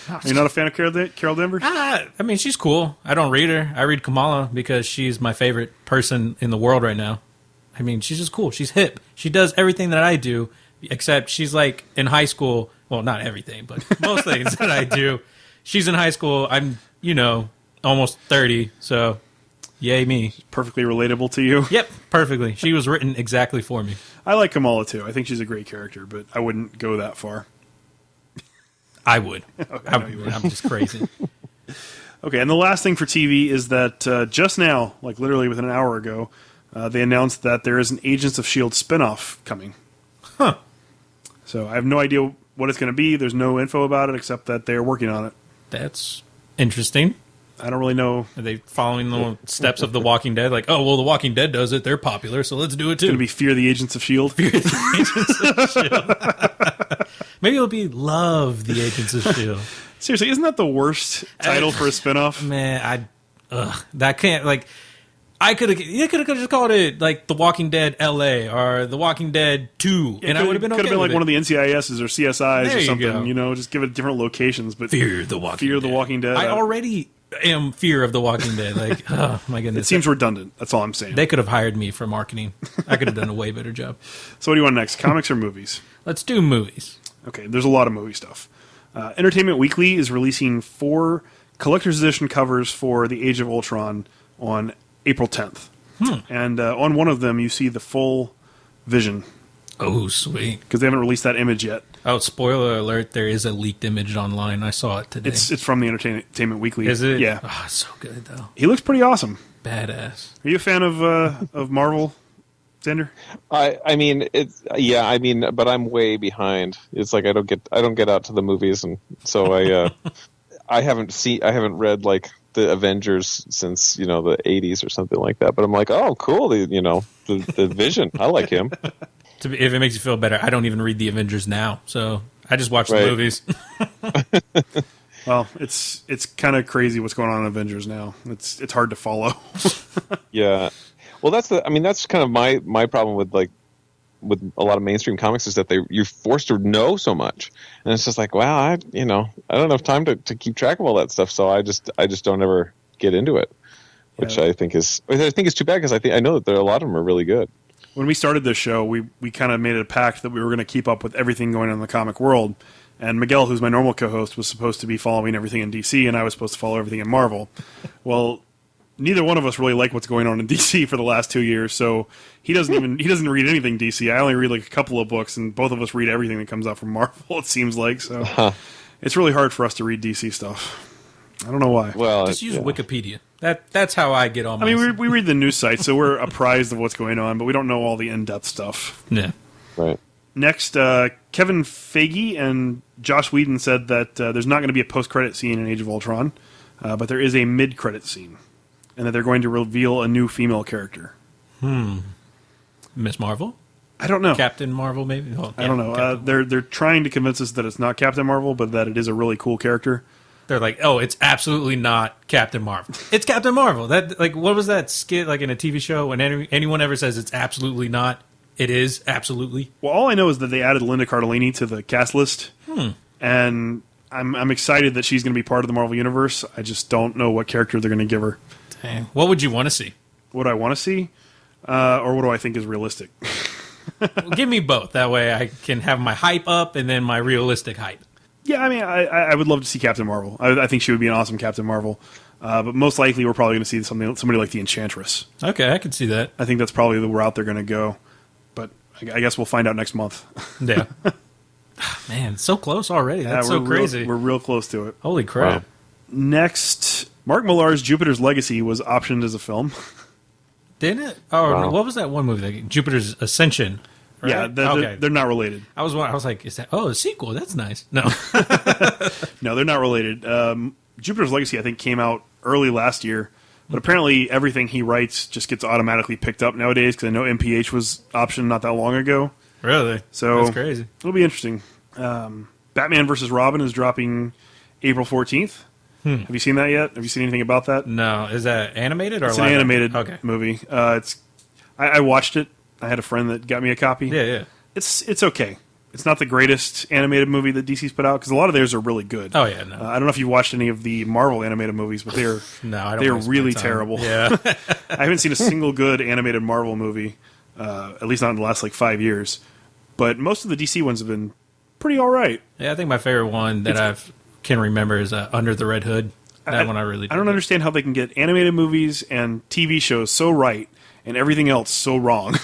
Are you not a fan of Carol Danvers? I mean, she's cool. I don't read her. I read Kamala because she's my favorite person in the world right now. I mean, she's just cool. She's hip. She does everything that I do, except she's like in high school. Well, not everything, but most things that I do. She's in high school. I'm, almost 30, so yay me. Perfectly relatable to you. Yep, perfectly. She was written exactly for me. I like Kamala, too. I think she's a great character, but I wouldn't go that far. I would. I'm just crazy. Okay, and the last thing for TV is that just now, like literally within an hour ago, they announced that there is an Agents of S.H.I.E.L.D. spinoff coming. Huh. So I have no idea what it's going to be. There's no info about it except that they're working on it. That's interesting. I don't really know. Are they following the steps of The Walking Dead? Like, oh, well, The Walking Dead does it. They're popular, so let's do it, too. It's going to be Fear the Agents of S.H.I.E.L.D. Fear the Agents of S.H.I.E.L.D. Maybe it'll be Love the Agents of S.H.I.E.L.D. Seriously, isn't that the worst title for a spinoff? Man, that can't, like... You could have just called it like The Walking Dead LA or The Walking Dead 2, and I would have been okay. Could have been like with one of the NCISs or CSIs there or something. Go. Just give it different locations. But Fear the Walking Dead. I already am Fear of the Walking Dead. Like, oh my goodness, it seems redundant. That's all I'm saying. They could have hired me for marketing. I could have done a way better job. So what do you want next? Comics or movies? Let's do movies. Okay, there's a lot of movie stuff. Entertainment Weekly is releasing 4 collector's edition covers for The Age of Ultron on April 10th. And on one of them, you see the full Vision. Oh, sweet. Because they haven't released that image yet. Oh, spoiler alert, there is a leaked image online. I saw it today. It's from the Entertainment Weekly. Is it? Yeah. Oh, it's so good, though. He looks pretty awesome. Badass. Are you a fan of Marvel, Zander? But I'm way behind. It's like I don't get out to the movies, and so I haven't read like the Avengers since the 80s or something like that. But I'm like, oh, cool, the Vision. I like him. If it makes you feel better, I don't even read the Avengers now, so I just watch the movies. Well, it's kind of crazy what's going on in Avengers now. It's hard to follow. Yeah. Well, that's kind of my problem with a lot of mainstream comics is that you're forced to know so much, and it's just like, wow, I don't have time to keep track of all that stuff, so I just don't ever get into it, which I think is too bad because I know that a lot of them are really good. When we started this show, we kind of made it a pact that we were going to keep up with everything going on in the comic world, and Miguel, who's my normal co-host, was supposed to be following everything in DC, and I was supposed to follow everything in Marvel. Well, neither one of us really like what's going on in DC for the last 2 years, so he doesn't read anything DC. I only read like a couple of books, and both of us read everything that comes out from Marvel, it seems like. So It's really hard for us to read DC stuff. I don't know why. Well, just use Wikipedia. That's how I get all my stuff. We read the news site, so we're apprised of what's going on, but we don't know all the in-depth stuff. Yeah. Right. Next, Kevin Feige and Joss Whedon said that there's not going to be a post-credit scene in Age of Ultron, but there is a mid-credit scene, and that they're going to reveal a new female character. Miss Marvel? I don't know. Captain Marvel, maybe? Oh, I don't know. They're trying to convince us that it's not Captain Marvel, but that it is a really cool character. They're like, oh, it's absolutely not Captain Marvel. It's Captain Marvel. That what was that skit like in a TV show when anyone ever says it's absolutely not? It is absolutely. Well, all I know is that they added Linda Cardellini to the cast list, and I'm excited that she's going to be part of the Marvel Universe. I just don't know what character they're going to give her. Dang. What would you want to see? What do I want to see? Or what do I think is realistic? Well, give me both. That way I can have my hype up and then my realistic hype. Yeah, I mean, I would love to see Captain Marvel. I think she would be an awesome Captain Marvel. But most likely we're probably going to see somebody like the Enchantress. Okay, I can see that. I think that's probably the route they're going to go. But I guess we'll find out next month. Yeah. Man, it's so close already. That's so crazy. We're real close to it. Holy crap. Wow. Next, Mark Millar's Jupiter's Legacy was optioned as a film. Didn't it? Oh, wow. What was that one movie? Jupiter's Ascension. Right? Yeah, they're not related. I was like, is that? Oh, a sequel. That's nice. No, no, they're not related. Jupiter's Legacy, I think, came out early last year, but apparently everything he writes just gets automatically picked up nowadays. Because I know MPH was optioned not that long ago. Really? So That's crazy. It'll be interesting. Batman vs. Robin is dropping April 14th. Have you seen that yet? Have you seen anything about that? No. Is that animated or It's an live animated action? movie. I watched it. I had a friend that got me a copy. Yeah. It's okay. It's not the greatest animated movie that DC's put out because a lot of theirs are really good. Oh, yeah, no. I don't know if you've watched any of the Marvel animated movies, but they're No, I don't they're waste my really time. terrible. Yeah. I haven't seen a single good animated Marvel movie, at least not in the last 5 years. But most of the DC ones have been pretty all right. Yeah, I think my favorite one that I can remember is Under the Red Hood. That one I really I don't dig. understand how they can get animated movies and TV shows so right and everything else so wrong.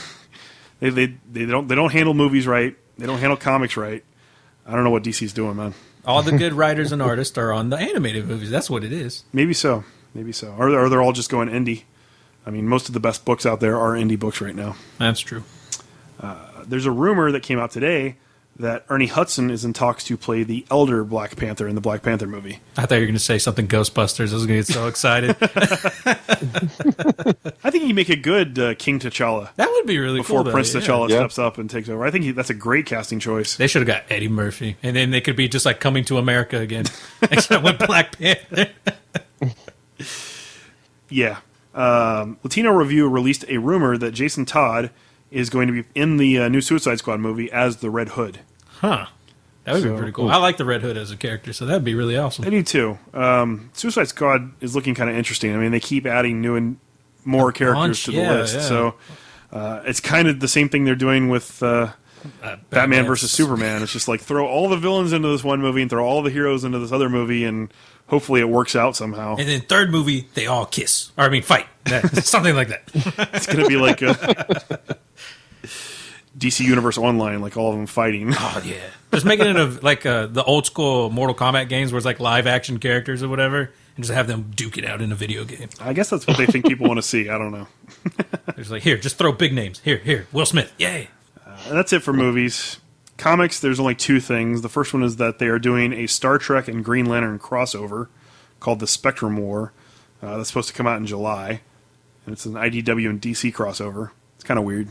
they don't handle movies right. They don't handle comics right. I don't know what DC's doing, man. All the good writers and artists are on the animated movies. That's what it is. Maybe so. Or they're all just going indie. I mean, most of the best books out there are indie books right now. That's true. There's a rumor that came out today that Ernie Hudson is in talks to play the elder Black Panther in the Black Panther movie. I thought you were going to say something Ghostbusters. I was going to get so excited. I think he'd make a good King T'Challa That would be really before cool. though, Prince yeah. T'Challa Yeah. steps up and takes over. I think that's a great casting choice. They should have got Eddie Murphy, and then they could be just like Coming to America again, except with Black Panther. Yeah. Latino Review released a rumor that Jason Todd is going to be in the new Suicide Squad movie as the Red Hood. Huh. That would So- be pretty cool. I like the Red Hood as a character, so that'd be really awesome. I do too. Suicide Squad is looking kind of interesting. I mean, they keep adding new and more characters bunch, to the yeah, list. yeah. So it's kind of the same thing they're doing with Batman versus Superman. It's just like throw all the villains into this one movie and throw all the heroes into this other movie, and hopefully it works out somehow. And then third movie, they all kiss. Or, I mean, fight. Something like that. It's going to be like a DC Universe Online, like all of them fighting. Oh, yeah. Just making it like the old school Mortal Kombat games where it's like live action characters or whatever, and just have them duke it out in a video game. I guess that's what they think people want to see. I don't know. It's like, here, just throw big names. Here, Will Smith. Yay. And that's it for movies. Comics, there's only two things. The first one is that they are doing a Star Trek and Green Lantern crossover called the Spectrum War. That's supposed to come out in July. And it's an IDW and DC crossover. It's kind of weird.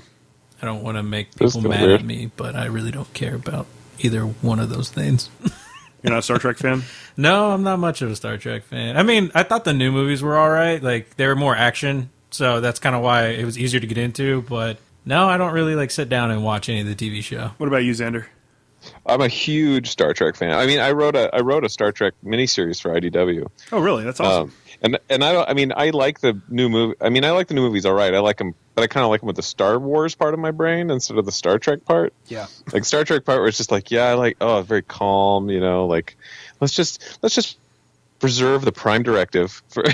I don't want to make That's people kinda mad weird. at me, but I really don't care about either one of those things. You're not a Star Trek fan? No, I'm not much of a Star Trek fan. I mean, I thought the new movies were all right. Like, they were more action, so that's kind of why it was easier to get into. But no, I don't really like sit down and watch any of the TV show. What about you, Xander? I'm a huge Star Trek fan. I mean, I wrote a Star Trek miniseries for IDW. Oh, really? That's awesome. And I don't. I mean, I like the new movie. I mean, I like the new movies. All right, I like them, but I kind of like them with the Star Wars part of my brain instead of the Star Trek part. Yeah. Like Star Trek part, where it's just like, yeah, I like. Oh, very calm. You know, like let's just preserve the Prime Directive for.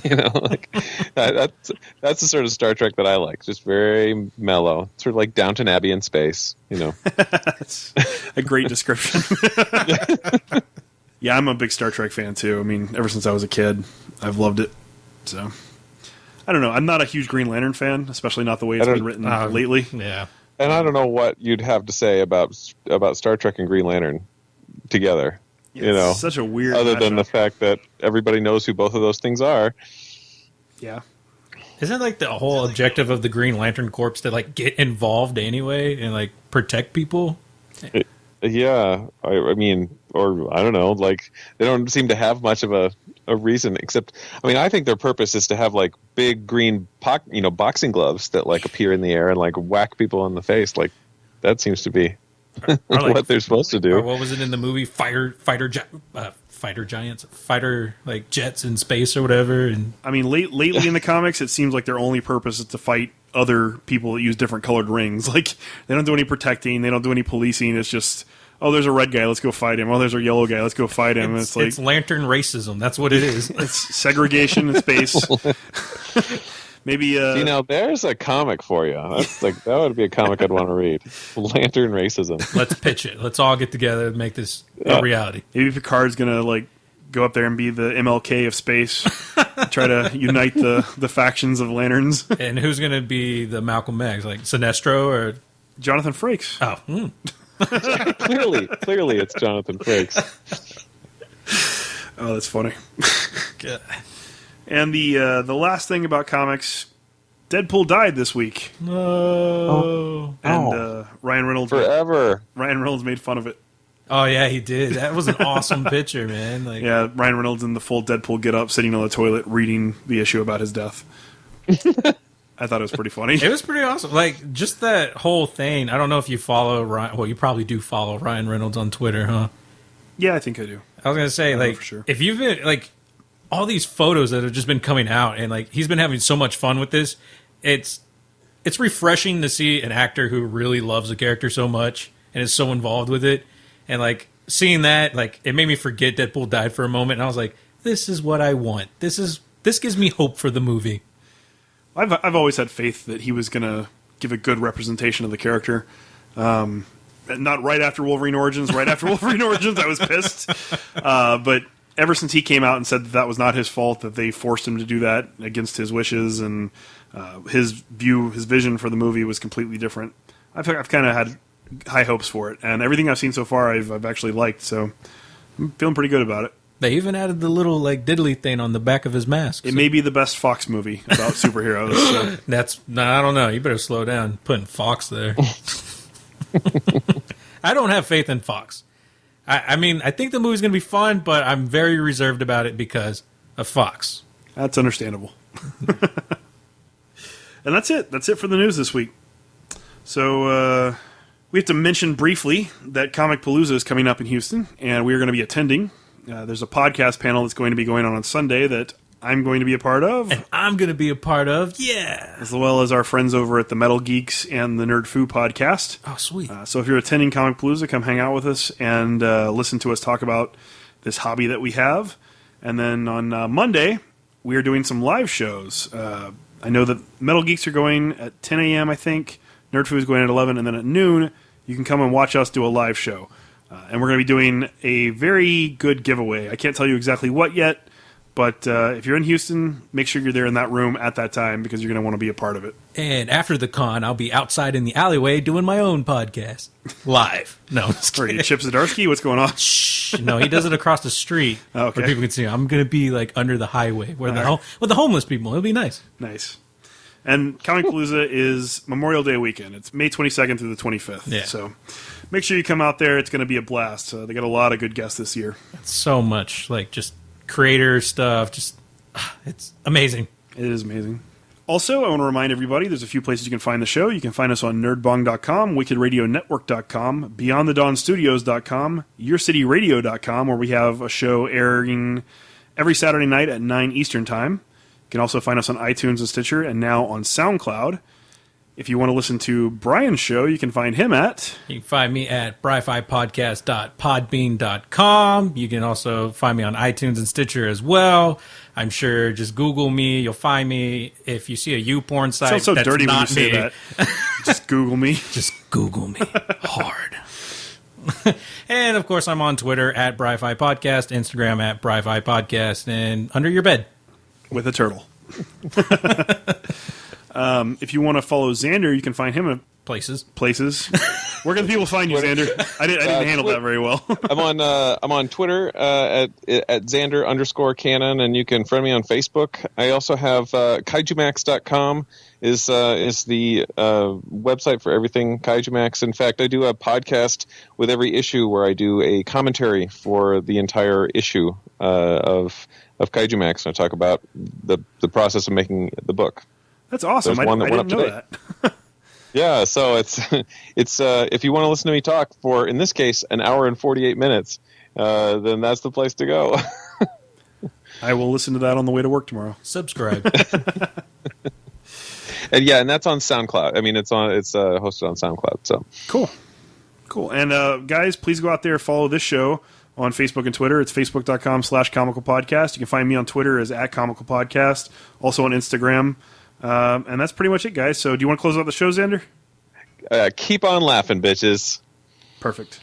You know, like that's the sort of Star Trek that I like. Just very mellow, sort of like Downton Abbey in space. You know. That's a great description. Yeah, I'm a big Star Trek fan, too. I mean, ever since I was a kid, I've loved it. So, I don't know. I'm not a huge Green Lantern fan, especially not the way it's been written lately. Yeah. And I don't know what you'd have to say about Star Trek and Green Lantern together. Yeah, you know, it's such a weird other than the matchup. fact that everybody knows who both of those things are. Yeah. Isn't like the whole objective of the Green Lantern Corps to like get involved anyway and like protect people? Yeah, I mean, or I don't know, like they don't seem to have much of a reason except, I mean, I think their purpose is to have like big green boxing gloves that like appear in the air and like whack people in the face. Like that seems to be Or like, what they're supposed to or do. what was it in the movie? Fighter giants, fighter like jets in space or whatever. And I mean, lately in the comics, it seems like their only purpose is to fight other people that use different colored rings. Like, they don't do any protecting, they don't do any policing. It's just, oh, there's a red guy, let's go fight him. Oh, there's a yellow guy, let's go fight him. it's It's like lantern racism. That's what it is. it's segregation in space. Maybe You know, there's a comic for you. That's like that would be a comic I'd want to read. Lantern racism. Let's pitch it. Let's all get together and make this a reality. maybe Picard's gonna like go up there and be the MLK of space, try to unite the factions of lanterns. And who's going to be the Malcolm X? Like Sinestro or Jonathan Frakes. Clearly, it's Jonathan Frakes. Oh, that's funny. God. And the last thing about comics, Deadpool died this week. No. And Ryan Reynolds Forever. Ryan Reynolds made fun of it. Oh yeah, he did. That was an awesome picture, man. Like, Yeah, Ryan Reynolds in the full Deadpool get up, sitting on the toilet, reading the issue about his death. I thought it was pretty funny. it was pretty awesome. Like, just that whole thing. I don't know if you follow Ryan. Well, you probably do follow Ryan Reynolds on Twitter, huh? Yeah, I think I do. I was gonna say, like, for sure. if you've been like all these photos that have just been coming out, and like he's been having so much fun with this. It's refreshing to see an actor who really loves a character so much and is so involved with it, and like seeing that, like it made me forget Deadpool died for a moment, and I was like, this is what I want. This gives me hope for the movie. I've always had faith that he was going to give a good representation of the character. Not right after Wolverine Origins. Right after Wolverine Origins, I was pissed. But ever since he came out and said that was not his fault, that they forced him to do that against his wishes, and his vision for the movie was completely different. I've kind of had high hopes for it, and everything I've seen so far, I've actually liked. So I'm feeling pretty good about it. They even added the little like diddly thing on the back of his mask. It may be the best Fox movie about superheroes. So. I don't know. You better slow down putting Fox there. I don't have faith in Fox. I mean, I think the movie's going to be fun, but I'm very reserved about it because of Fox. That's understandable. And that's it. That's it for the news this week. So we have to mention briefly that Comic Palooza is coming up in Houston, and we are going to be attending. There's a podcast panel that's going to be going on Sunday that I'm going to be a part of. And I'm going to be a part of, yeah. As well as our friends over at the Metal Geeks and the Nerd Foo podcast. Oh, sweet. So if you're attending Comic Palooza, come hang out with us and listen to us talk about this hobby that we have. And then on Monday, we are doing some live shows. I know that Metal Geeks are going at 10 a.m., I think. Nerd Foo is going at 11, and then at noon, you can come and watch us do a live show. And we're going to be doing a very good giveaway. I can't tell you exactly what yet, but if you're in Houston, make sure you're there in that room at that time because you're going to want to be a part of it. And after the con, I'll be outside in the alleyway doing my own podcast. Live. No, I'm just Are kidding. you Chip Zdarsky? What's going on? Shh. No, he does it across the street Okay. where people can see him. I'm going to be like under the highway where with the homeless people. It'll be nice. Nice. And Comic Palooza is Memorial Day weekend. It's May 22nd through the 25th. Yeah. So make sure you come out there. It's going to be a blast. They got a lot of good guests this year. So much, like, just creator stuff. Just, it's amazing. It is amazing. Also, I want to remind everybody, there's a few places you can find the show. You can find us on nerdbong.com, wickedradionetwork.com, beyondthedawstudios.com, yourcityradio.com, where we have a show airing every Saturday night at 9 Eastern Time. You can also find us on iTunes and Stitcher, and now on SoundCloud. If you want to listen to Brian's show, you can find him at... You can find me at bry-fypodcast.podbean.com. You can also find me on iTunes and Stitcher as well. I'm sure just Google me. You'll find me. If you see a YouPorn site, Sounds so that's dirty when you not say me. that. Just Google me. Just Google me hard. And, of course, I'm on Twitter at Bry-Fy Podcast, Instagram at Bry-Fy Podcast, and under your bed. With a turtle. If you want to follow Zander, you can find him at Places. Where can people find you, Zander? I didn't handle that very well. I'm on Twitter at Zander_Cannon, and you can friend me on Facebook. I also have Kaijumax.com is the website for everything Kaijumax. In fact, I do a podcast with every issue where I do a commentary for the entire issue of Kaijumax, and I talk about the process of making the book. That's awesome. There's one that I went didn't up know today. that. Yeah, so it's if you want to listen to me talk for, in this case, an hour and 48 minutes, then that's the place to go. I will listen to that on the way to work tomorrow. Subscribe. And that's on SoundCloud. I mean, it's hosted on SoundCloud. So Cool. And guys, please go out there, follow this show on Facebook and Twitter. It's facebook.com/Comical Podcast. You can find me on Twitter as @Comical Podcast. Also on Instagram. And that's pretty much it, guys. So do you want to close out the show, Zander? keep on laughing, bitches. Perfect.